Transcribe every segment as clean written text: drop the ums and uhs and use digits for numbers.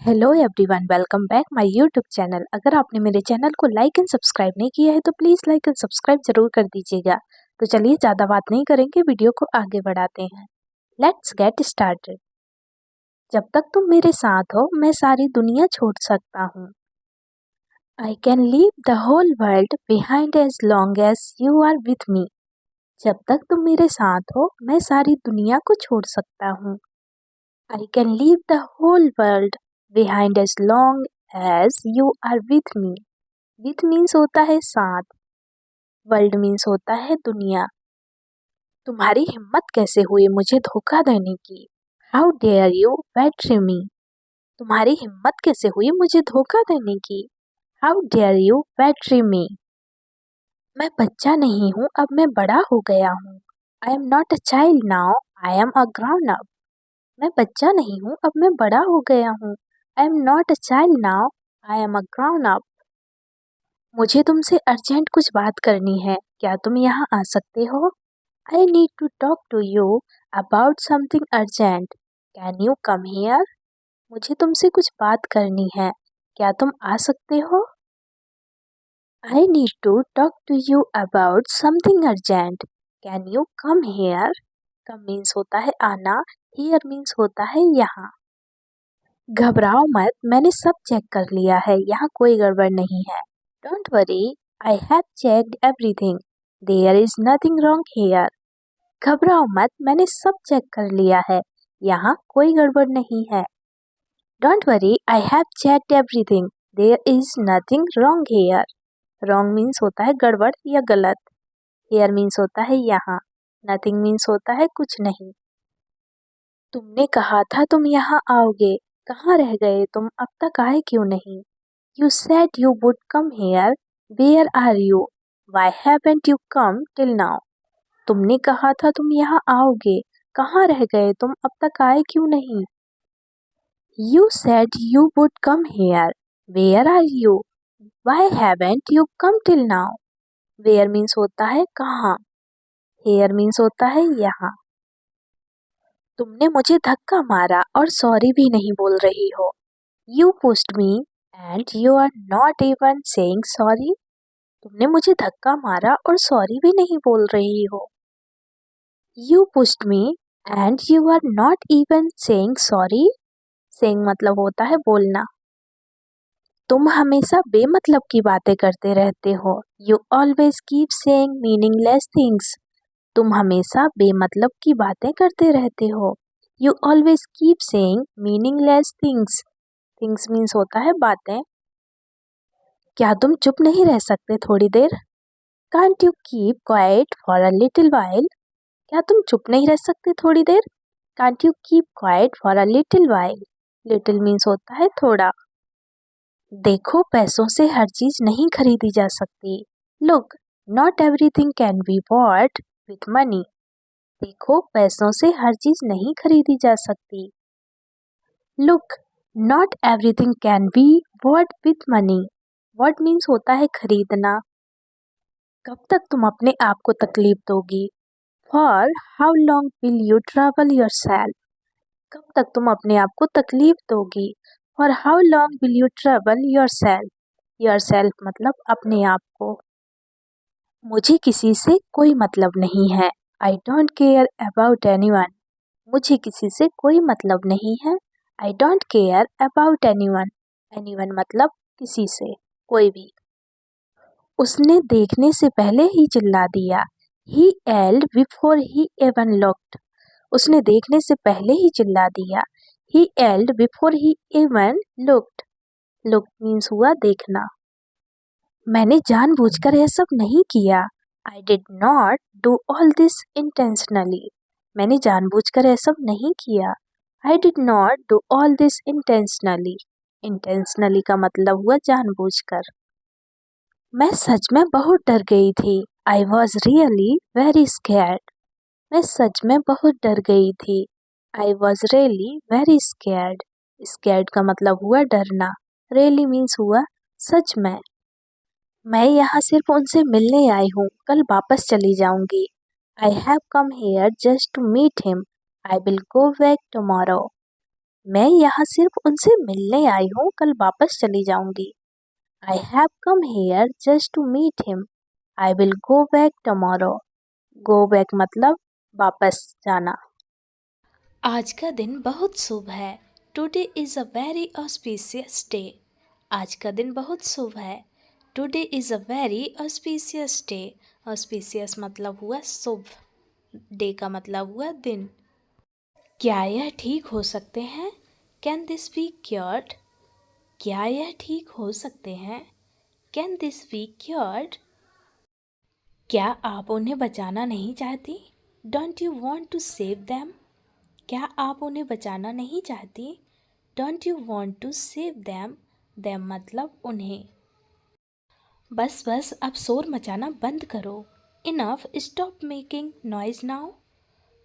Hello everyone, welcome back my YouTube channel. अगर आपने मेरे चैनल को लाइक एंड सब्सक्राइब नहीं किया है तो प्लीज़ लाइक एंड सब्सक्राइब जरूर कर दीजिएगा। तो चलिए ज़्यादा बात नहीं करेंगे, वीडियो को आगे बढ़ाते हैं। Let's get started. जब तक तुम मेरे साथ हो मैं सारी दुनिया छोड़ सकता हूँ। I can leave the whole world behind as long as you are with me. जब तक तुम मेरे साथ हो मैं सारी दुनिया को छोड़ सकता हूँ। I can leave the whole world behind as long as you are with me. With means होता है साथ, वर्ल्ड मीन्स होता है दुनिया। तुम्हारी हिम्मत कैसे हुई मुझे धोखा देने की? How dare you betray me? तुम्हारी हिम्मत कैसे हुई मुझे धोखा देने की? How dare you betray me? मैं बच्चा नहीं हूँ, अब मैं बड़ा हो गया हूँ। I am not a child now, I am a grown up. मैं बच्चा नहीं हूँ, अब मैं बड़ा हो गया हूँ। I am not a child now, I am a ground up. मुझे तुमसे अर्जेंट कुछ बात करनी है, क्या तुम यहाँ आ सकते हो? I need to talk to you about something urgent, can you come here? मुझे तुमसे कुछ बात करनी है, क्या तुम आ सकते हो? I need to talk to you about something urgent, can you come here? Come means होता है आना, हियर मीन्स होता है यहाँ। घबराओ मत, मैंने सब चेक कर लिया है, यहाँ कोई गड़बड़ नहीं है। Don't worry, I have checked everything, there is nothing wrong here. घबराओ मत, मैंने सब चेक कर लिया है, यहाँ कोई गड़बड़ नहीं है। Don't worry, I have checked everything, there is nothing wrong here. Wrong means होता है गड़बड़ या गलत, हियर मीन्स होता है यहाँ, नथिंग मीन्स होता है कुछ नहीं। तुमने कहा था तुम यहाँ आओगे, कहाँ रह गए तुम, अब तक आए क्यों नहीं? You said you would come here. Where are you? Why haven't you come till now? तुमने कहा था तुम यहाँ आओगे, कहाँ रह गए तुम, अब तक आए क्यों नहीं? You said you would come here. Where are you? Why haven't you come till now? Where means होता है कहाँ, here means होता है यहाँ। तुमने मुझे धक्का मारा और सॉरी भी नहीं बोल रही हो। You pushed me and you are not even saying sorry. तुमने मुझे धक्का मारा और सॉरी भी नहीं बोल रही हो। You pushed me and you are not even saying sorry. Saying मतलब होता है बोलना। तुम हमेशा बेमतलब की बातें करते रहते हो। You always keep saying meaningless things. तुम हमेशा बेमतलब की बातें करते रहते हो। You always keep saying meaningless things. Things means होता है बातें। क्या तुम चुप नहीं रह सकते थोड़ी देर? Can't you keep quiet for a little while? क्या तुम चुप नहीं रह सकते थोड़ी देर? Can't you keep quiet for a little while? Little means होता है थोड़ा। देखो, पैसों से हर चीज नहीं खरीदी जा सकती। Look, not everything can be bought with money. देखो, पैसों से हर चीज नहीं खरीदी जा सकती। Look, not everything can be bought with money. What means होता है खरीदना। कब तक तुम अपने आप को तकलीफ दोगी? For how long will you trouble yourself? कब तक तुम अपने आप को तकलीफ दोगी? For how long will you trouble yourself? Yourself मतलब अपने आप को। मुझे किसी से कोई मतलब नहीं है। I don't care about anyone. मुझे किसी से कोई मतलब नहीं है। I don't care about anyone. Anyone मतलब किसी से, कोई भी। उसने देखने से पहले ही चिल्ला दिया। He yelled before he even looked. उसने देखने से पहले ही चिल्ला दिया। He yelled before he even looked. Look means हुआ देखना। मैंने जानबूझकर यह सब नहीं किया। I did not do all this intentionally. मैंने जानबूझकर यह सब नहीं किया। I did not do all this intentionally. Intentionally का मतलब हुआ जानबूझकर। मैं सच में बहुत डर गई थी। I was really very scared. मैं सच में बहुत डर गई थी। I was really very scared. Scared का मतलब हुआ डरना। Really means हुआ सच में। मैं यहाँ सिर्फ उनसे मिलने आई हूँ, कल वापस चली जाऊंगी। I have come here just to meet him. I will go back tomorrow. मैं यहाँ सिर्फ उनसे मिलने आई हूँ, कल वापस चली जाऊंगी। I have come here just to meet him. I will go back tomorrow. Go back मतलब वापस जाना। आज का दिन बहुत शुभ है। Today is a very auspicious day. आज का दिन बहुत शुभ है। Today is a very auspicious day. Auspicious मतलब हुआ शुभ, डे का मतलब हुआ दिन। क्या यह ठीक हो सकते हैं? Can this be cured? क्या यह ठीक हो सकते हैं? Can this be cured? क्या आप उन्हें बचाना नहीं चाहती? Don't you want to save them? क्या आप उन्हें बचाना नहीं चाहती? Don't you want to save them? Them मतलब उन्हें। बस बस अब शोर मचाना बंद करो। Enough, stop making noise now.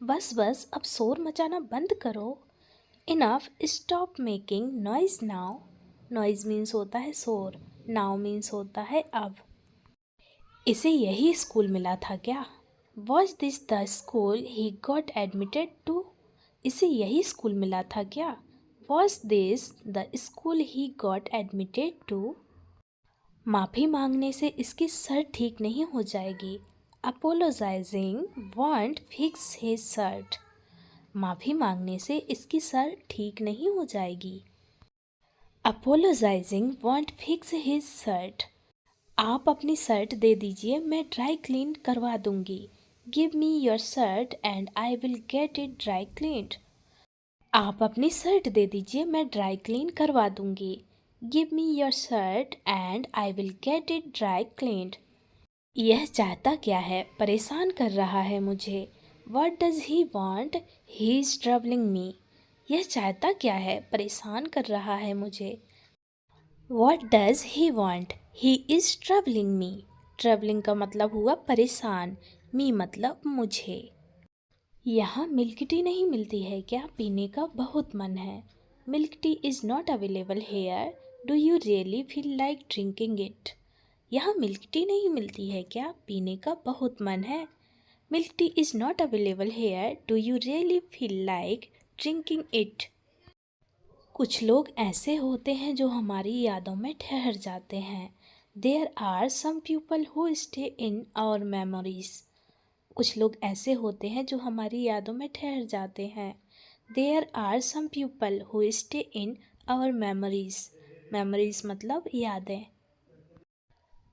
बस बस अब शोर मचाना बंद करो। Enough, stop making noise now. Noise means होता है शोर, नाउ मीन्स होता है अब। इसे यही स्कूल मिला था क्या? Was this the school he got admitted to? इसे यही स्कूल मिला था क्या? Was this the school he got admitted to? माफ़ी मांगने से इसकी शर्ट ठीक नहीं हो जाएगी। Apologising won't fix his shirt. माफ़ी मांगने से इसकी शर्ट ठीक नहीं हो जाएगी। Apologising won't fix his shirt. आप अपनी शर्ट दे दीजिए, मैं ड्राई क्लीन करवा दूंगी। Give me your shirt and I will get it dry cleaned. आप अपनी शर्ट दे दीजिए, मैं ड्राई क्लीन करवा दूंगी। Give me your shirt and I will get it dry cleaned. यह चाहता क्या है? परेशान कर रहा है मुझे। What does he want? He is troubling me. यह चाहता क्या है? परेशान कर रहा है मुझे। What does he want? He is troubling me. Troubling का मतलब हुआ परेशान, मी मतलब मुझे। यहाँ मिल्क टी नहीं मिलती है क्या? पीने का बहुत मन है। Milk tea is not available hair. Do you really feel like drinking it? यहाँ मिल्क टी नहीं मिलती है क्या? पीने का बहुत मन है। Milk tea is not available hair. Do you really feel like drinking it? कुछ लोग ऐसे होते हैं जो हमारी यादों में ठहर जाते हैं। There are some people who stay in our memories. कुछ लोग ऐसे होते हैं जो हमारी यादों में ठहर जाते हैं। There are some people who stay in our memories. Memories मतलब यादें।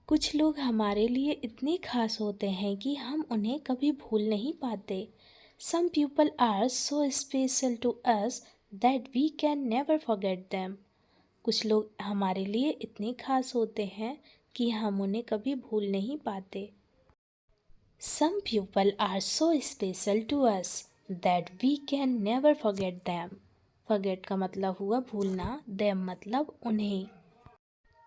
कुछ लोग हमारे लिए इतने खास होते हैं कि हम उन्हें कभी भूल नहीं पाते। Some people are so special to us that we can never forget them. कुछ लोग हमारे लिए इतने खास होते हैं कि हम उन्हें कभी भूल नहीं पाते। Some people are so special to us that we can never forget them. Forget का मतलब हुआ भूलना, them मतलब उन्हें।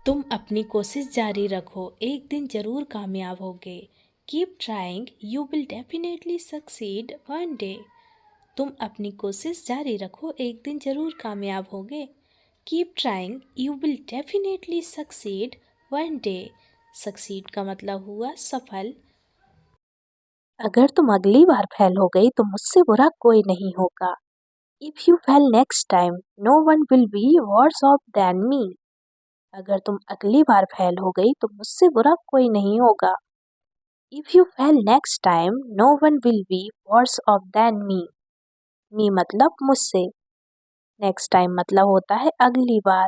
तुम अपनी कोशिश जारी रखो, एक दिन जरूर कामयाब होगे। Keep trying, you will definitely succeed one day. तुम अपनी कोशिश जारी रखो, एक दिन जरूर कामयाब होगे। Keep trying, you will definitely succeed one day. Succeed का मतलब हुआ सफल। अगर तुम अगली बार फेल हो गई तो मुझसे बुरा कोई नहीं होगा। If you fail next time no one will be worse off then me. अगर तुम अगली बार फेल हो गई तो मुझसे बुरा कोई नहीं होगा। If you fail next time no one will be worse off then me. Me मतलब मुझसे, नेक्स्ट टाइम मतलब होता है अगली बार।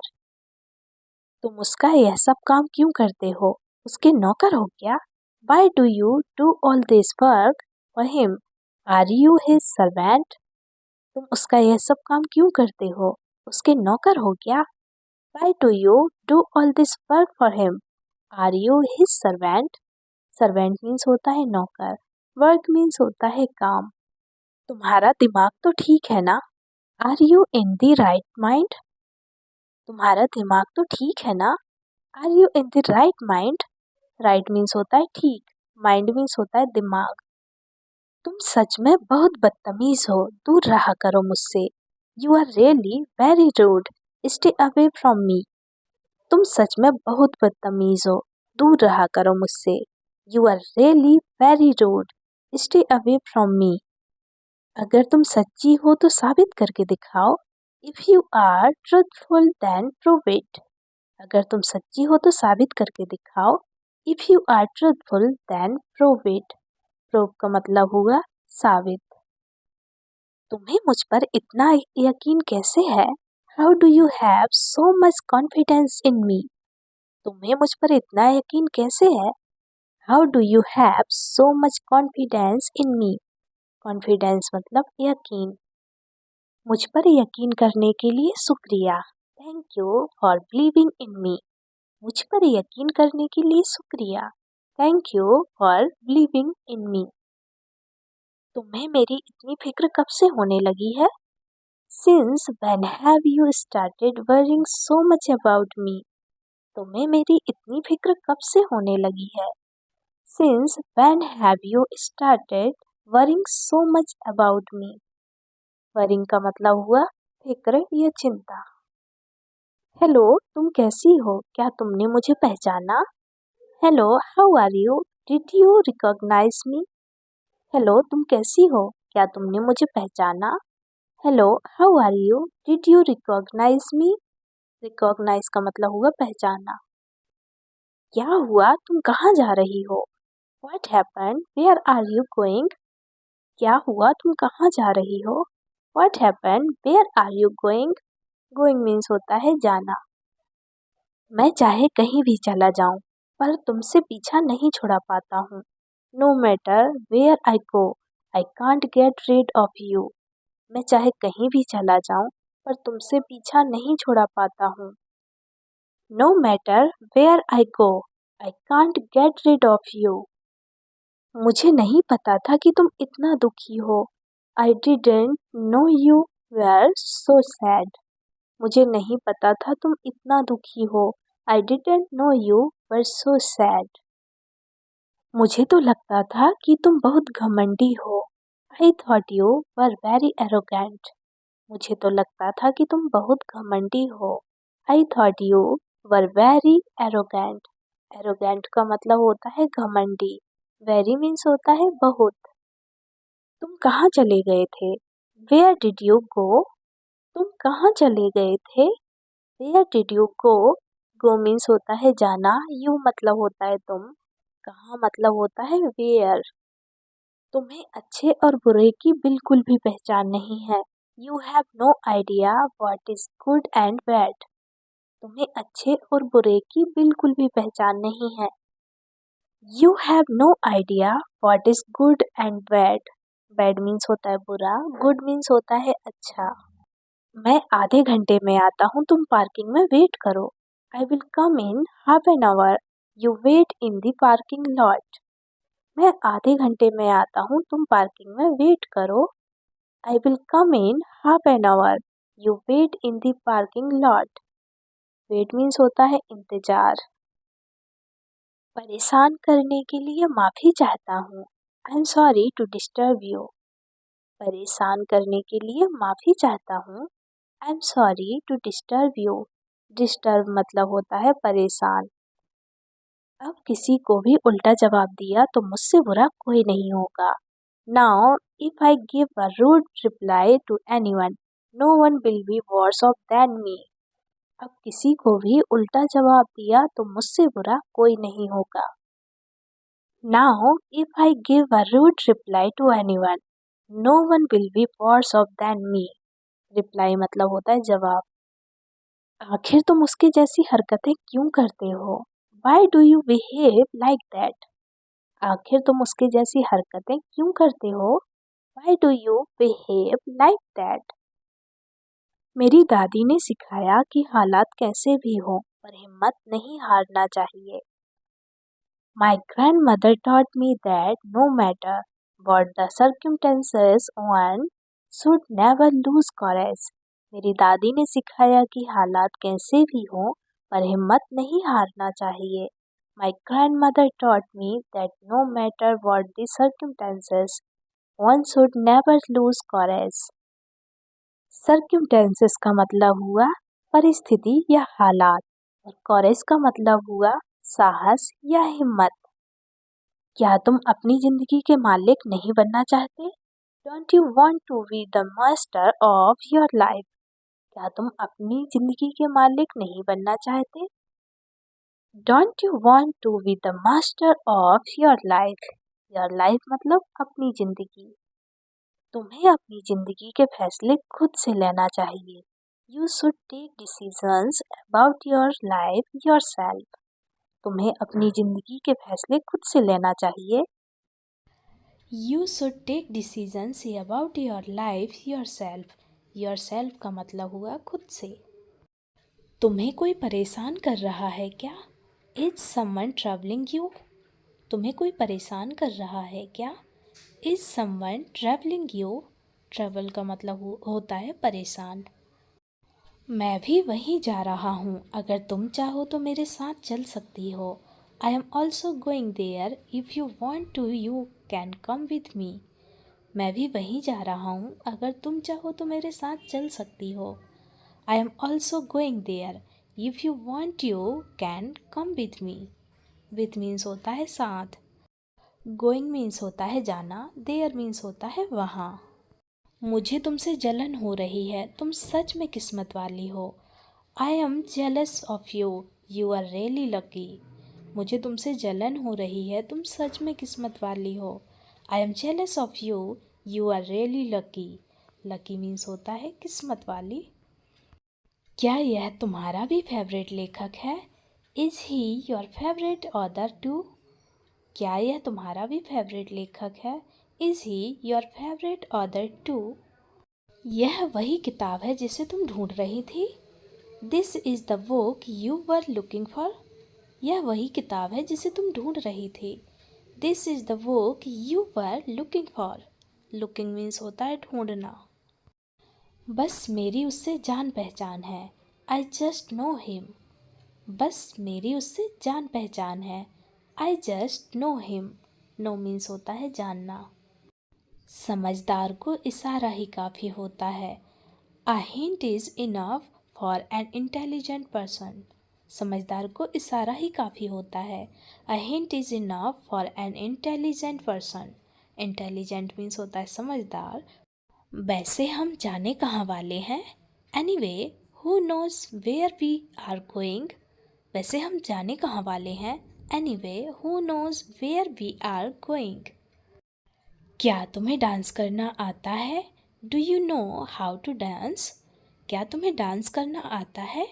तुम उसका यह सब काम क्यों करते हो? उसके नौकर हो क्या? Why do you do all this work for him? Are you his servant? तुम उसका यह सब काम क्यों करते हो? उसके नौकर हो क्या? Why do you do all this work for him? Are you his servant? Servant means होता है नौकर, work means होता है काम। तुम्हारा दिमाग तो ठीक है ना? Are you in the right mind? तुम्हारा दिमाग तो ठीक है ना? Are you in the right mind? Right means होता है ठीक, mind means होता है दिमाग। तुम सच में बहुत बदतमीज हो, दूर रहा करो मुझसे। You are really very rude, stay away from me. तुम सच में बहुत बदतमीज हो, दूर रहा करो मुझसे। You are really very rude, stay away from me. अगर तुम सच्ची हो तो साबित करके दिखाओ। If you are truthful then prove it. अगर तुम सच्ची हो तो साबित करके दिखाओ। If you are truthful then prove it. Prove का मतलब हुआ साबित। तुम्हें मुझ पर इतना यकीन कैसे है? How do you have so much confidence in me? तुम्हें मुझ पर इतना यकीन कैसे है? How do you have so much confidence in me? Confidence मतलब यकीन। मुझ पर यकीन करने के लिए शुक्रिया। Thank you for believing in me. मुझ पर यकीन करने के लिए शुक्रिया। Thank you for believing in me. तुम्हें मेरी इतनी फिक्र कब से होने लगी है? Since when have you started worrying so much about me? तुम्हें मेरी इतनी फिक्र कब से होने लगी है? Since when have you started worrying so much about me? Worrying का मतलब हुआ फिक्र या चिंता। हेलो, तुम कैसी हो? क्या तुमने मुझे पहचाना? Hello, how are you? Did you recognise me? Hello, तुम कैसी हो? क्या तुमने मुझे पहचाना? Hello, how are you? Did you recognise me? Recognise का मतलब हुआ पहचाना। क्या हुआ? तुम कहाँ जा रही हो? What happened? Where are you going? क्या हुआ? तुम कहाँ जा रही हो? What happened? Where are you going? Going means होता है जाना। मैं चाहे कहीं भी चला जाऊं, पर तुमसे पीछा नहीं छुड़ा पाता हूँ। No matter where I go, I can't get rid of you. मैं चाहे कहीं भी चला जाऊं, पर तुमसे पीछा नहीं छुड़ा पाता हूँ। No matter where I go, I can't get rid of you. मुझे नहीं पता था कि तुम इतना दुखी हो। I didn't know you were so sad. मुझे नहीं पता था तुम इतना दुखी हो। I didn't know you were so sad. मुझे तो लगता था कि तुम बहुत घमंडी हो। I thought you were very arrogant. मुझे तो लगता था कि तुम बहुत घमंडी हो। I thought you were very arrogant. Arrogant का मतलब होता है घमंडी। Very means होता है बहुत। तुम कहाँ चले गए थे? Where did you go? तुम कहाँ चले गए थे? Where did you go? Go means होता है जाना। You मतलब होता है तुम। कहाँ मतलब होता है where। तुम्हें अच्छे और बुरे की बिल्कुल भी पहचान नहीं है। You have no idea what is good and bad. तुम्हें अच्छे और बुरे की बिल्कुल भी पहचान नहीं है। You have no idea what is good and bad. Bad means होता है बुरा, good means होता है अच्छा। मैं आधे घंटे में आता हूँ, तुम पार्किंग में वेट करो। I will come in half an hour. You wait in the parking lot. मैं आधे घंटे में आता हूँ, तुम पार्किंग में वेट करो। I will come in half an hour. You wait in the parking lot. Wait means होता है इंतजार। परेशान करने के लिए माफ़ी चाहता हूँ। I am sorry to disturb you. परेशान करने के लिए माफ़ी चाहता हूँ। I am sorry to disturb you. Disturb मतलब होता है परेशान। अब किसी को भी उल्टा जवाब दिया तो मुझसे बुरा कोई नहीं होगा। Now if I give a rude reply to anyone, no one will be worse off then me. अब किसी को भी उल्टा जवाब दिया तो मुझसे बुरा कोई नहीं होगा। Now, if I give a rude reply to anyone, no one will be worse off than me. Reply मतलब होता है जवाब। आखिर तुम उसके जैसी हरकतें क्यों करते हो? Why do you behave like that? आखिर तुम उसके जैसी हरकतें क्यों करते हो? Why do you behave like that? मेरी दादी ने सिखाया कि हालात कैसे भी हों, पर हिम्मत नहीं हारना चाहिए। My grandmother taught me that no matter what the circumstances, one should never lose courage. मेरी दादी ने सिखाया कि हालात कैसे भी हों, पर हिम्मत नहीं हारना चाहिए। My grandmother taught me that no matter what the circumstances, one should never lose courage. Circumstances का मतलब हुआ परिस्थिति या हालात, और courage का मतलब हुआ साहस या हिम्मत। क्या तुम अपनी जिंदगी के मालिक नहीं बनना चाहते? Don't you want to be the master of your life? क्या तुम अपनी जिंदगी के मालिक नहीं बनना चाहते? Don't you want to be the master of your life? Your life मतलब अपनी जिंदगी। तुम्हें अपनी जिंदगी के फैसले खुद से लेना चाहिए। You should take decisions about your life yourself. तुम्हें अपनी जिंदगी के फैसले खुद से लेना चाहिए। You should take decisions about your life yourself. Yourself का मतलब हुआ खुद से। तुम्हें कोई परेशान कर रहा है क्या? Is someone travelling you? तुम्हें कोई परेशान कर रहा है क्या? Is someone travelling you? Travel का मतलब होता है परेशान। मैं भी वहीं जा रहा हूँ, अगर तुम चाहो तो मेरे साथ चल सकती हो। I am also going there, if you want to you can come with me. मैं भी वहीं जा रहा हूँ, अगर तुम चाहो तो मेरे साथ चल सकती हो। I am also going there, if you want you can come with me. With means होता है साथ, गोइंग मीन्स होता है जाना, देयर मीन्स होता है वहाँ। मुझे तुमसे जलन हो रही है, तुम सच में किस्मत वाली हो। I am jealous of you, you are really lucky. मुझे तुमसे जलन हो रही है, तुम सच में किस्मत वाली हो। I am jealous of you, you are really lucky. Lucky means होता है किस्मत वाली। क्या यह तुम्हारा भी फेवरेट लेखक है? Is he your favourite author too? क्या यह तुम्हारा भी फेवरेट लेखक है? Is he your favourite author too? यह वही किताब है जिसे तुम ढूंढ रही थी? This is the book you were looking for? यह वही किताब है जिसे तुम ढूंढ रही थी। This is the book you were looking for. Looking means होता है ढूंढना। बस मेरी उससे जान पहचान है। I just know him. बस मेरी उससे जान पहचान है। I just know him. Know means होता है जानना। समझदार को इशारा ही काफ़ी होता है। A hint is enough for an intelligent person. समझदार को इशारा ही काफ़ी होता है। A hint is enough for an intelligent person. Intelligent means होता है समझदार। वैसे हम जाने कहाँ वाले हैं? Anyway, who knows where we are going? वैसे हम जाने कहाँ वाले हैं? Anyway, who knows where we are going? क्या तुम्हें डांस करना आता है? Do you know how to dance? क्या तुम्हें डांस करना आता है?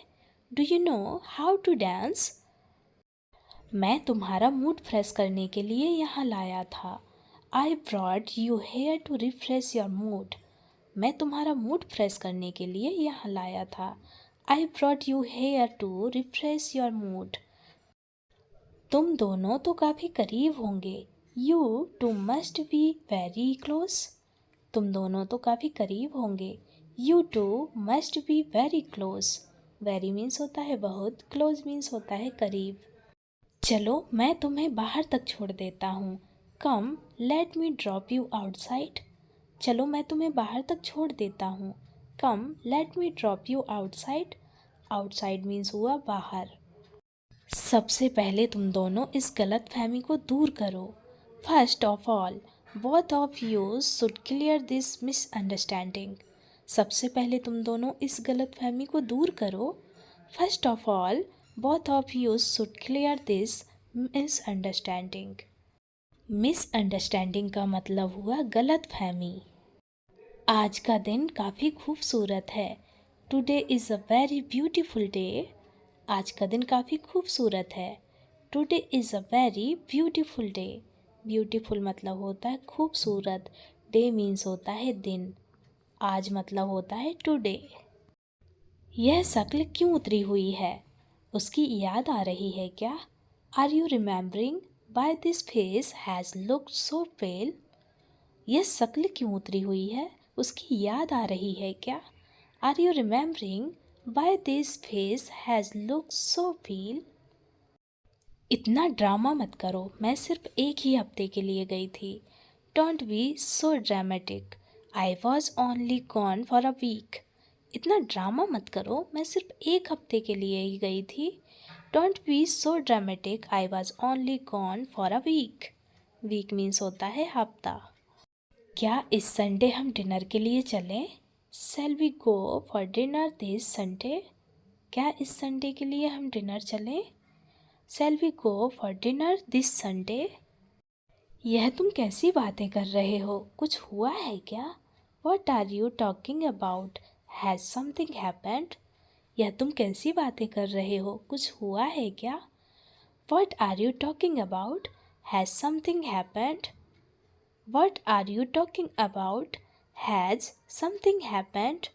Do you know how to dance? मैं तुम्हारा मूड फ्रेश करने के लिए यहाँ लाया था। I brought you here to refresh your mood. मैं तुम्हारा मूड फ्रेश करने के लिए यहाँ लाया था। I brought you here to refresh your mood. तुम दोनों तो काफ़ी करीब होंगे। You two must be very close. तुम दोनों तो काफ़ी करीब होंगे। You two must be very close. Very means होता है बहुत, क्लोज मीन्स होता है करीब। चलो मैं तुम्हें बाहर तक छोड़ देता हूँ। Come let me drop you outside. चलो मैं तुम्हें बाहर तक छोड़ देता हूँ। Come let me drop you outside. Outside means हुआ बाहर। सबसे पहले तुम दोनों इस गलत फहमी को दूर करो। First of all both of you should clear this misunderstanding. सबसे पहले तुम दोनों इस गलत फहमी को दूर करो। First of all both of you should clear this misunderstanding. Misunderstanding का मतलब हुआ गलत फहमी। आज का दिन काफ़ी खूबसूरत है। Today is a very beautiful day. आज का दिन काफ़ी खूबसूरत है। Today is a very beautiful day. Beautiful मतलब होता है खूबसूरत। डे मीन्स होता है दिन। आज मतलब होता है टुडे। यह शक्ल क्यों उतरी हुई है? उसकी याद आ रही है क्या? Are you remembering by this face has looked so pale? यह शक्ल क्यों उतरी हुई है? उसकी याद आ रही है क्या? Are you remembering by this face has looked so pale? इतना ड्रामा मत करो, मैं सिर्फ एक ही हफ्ते के लिए गई थी। Don't be so dramatic, I was only gone for a week. इतना ड्रामा मत करो, मैं सिर्फ एक हफ्ते के लिए ही गई थी। Don't be so dramatic, I was only gone for a week. Week means होता है हफ्ता। क्या इस संडे हम डिनर के लिए चलें? Shall we go for dinner this Sunday? क्या इस संडे के लिए हम डिनर चलें? Shall we go for dinner this Sunday? यह तुम कैसी बातें कर रहे हो? कुछ हुआ है क्या? What are you talking about? Has something happened? यह तुम कैसी बातें कर रहे हो? कुछ हुआ है क्या? What are you talking about? Has something happened? What are you talking about? Has something happened?